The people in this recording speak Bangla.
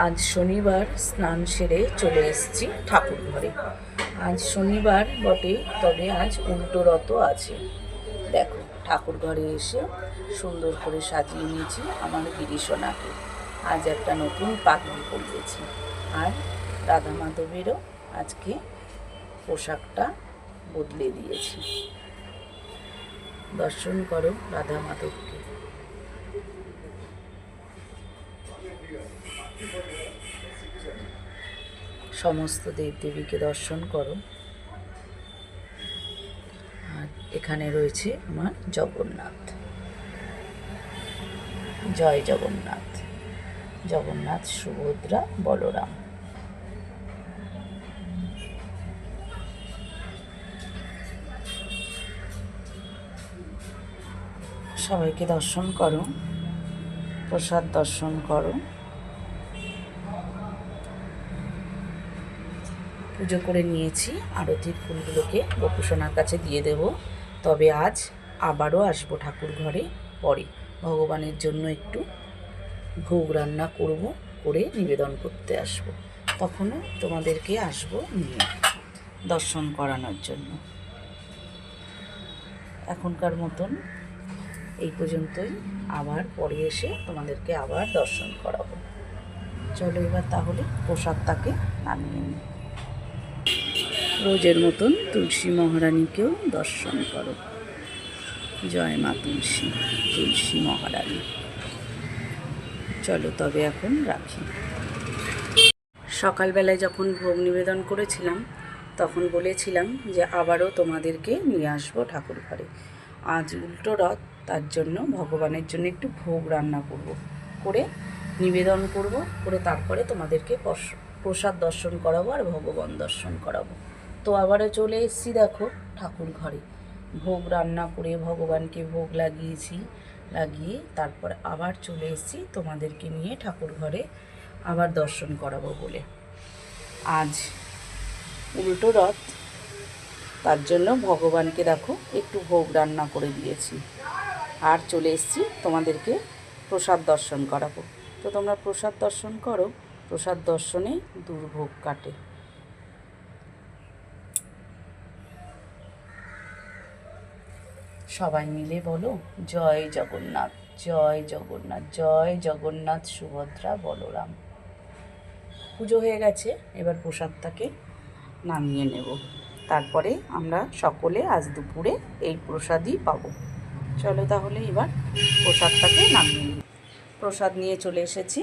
আজ শনিবার স্নান সেরে চলে এসেছি ঠাকুর ঘরে। আজ শনিবার বটে, তবে আজ উল্টো রথ আছে। দেখো, ঠাকুর ঘরে এসে সুন্দর করে সাজিয়ে নিয়েছি আমার গিরিশোনাকে। আজ একটা নতুন পাগড়ি পরিয়েছি। আর রাধা মাধবেরও আজকে পোশাকটা বদলে দিয়েছি। দর্শন করো রাধা মাধবকে। সমস্ত দেবদেবীকে দর্শন করো। আর এখানে রয়েছে আমার জগন্নাথ। জয় জগন্নাথ। জগন্নাথ, সুভদ্রা, বলরাম। সবাইকে দর্শন করো, প্রসাদ দর্শন করো। পুজো করে নিয়েছি, আরতির ফুলগুলোকে গোপুসোনার কাছে দিয়ে দেব। তবে আজ আবারও আসবো ঠাকুর ঘরে পরে। ভগবানের জন্য একটু ভোগ রান্না করব, করে নিবেদন করতে আসব। তখনও তোমাদেরকে আসবো নিয়ে দর্শন করানোর জন্য। এখনকার মতন এই পর্যন্তই। আবার পরে এসে তোমাদেরকে আবার দর্শন করাবো। চলো এবার তাহলে প্রসাদটাকে নামিয়ে নিই। রোজের মতন তুলসী মহারানীকেও দর্শন করো। জয় মা তুলসী, তুলসী মহারানী। চলো তবে এখন রাখি। সকালবেলায় যখন ভোগ নিবেদন করেছিলাম তখন বলেছিলাম যে আবারও তোমাদেরকে নিয়ে আসবো ঠাকুর ঘরে। আজ উল্টো রথ, তার জন্য ভগবানের জন্য একটু ভোগ রান্না করব, করে নিবেদন করব, করে তারপরে তোমাদেরকে প্রসাদ দর্শন করাবো আর ভগবান দর্শন করাবো। তো আবারও চলে এসেছি দেখো ঠাকুর ঘরে। ভোগ রান্না করে ভগবানকে ভোগ লাগিয়ে তারপর আবার চলে এসেছি তোমাদেরকে নিয়ে ঠাকুর ঘরে আবার দর্শন করাবো বলে। আজ উল্টো রথ, তার জন্য ভগবানকে দেখো একটু ভোগ রান্না করে দিয়েছি। আর চলে এসেছি তোমাদেরকে প্রসাদ দর্শন করাবো। তো তোমরা প্রসাদ দর্শন করো, প্রসাদ দর্শনে দুর্ভোগ কাটে। সবাই মিলে বলো জয় জগন্নাথ, জয় জগন্নাথ, জয় জগন্নাথ, সুভদ্রা, বলরাম। পুজো হয়ে গেছে, এবার প্রসাদটাকে নামিয়ে নেব। তারপরে আমরা সকলে আজ দুপুরে এই প্রসাদই পাবো। চলো তাহলে এবার প্রসাদটাকে নামিয়ে নিই। প্রসাদ নিয়ে চলে এসেছি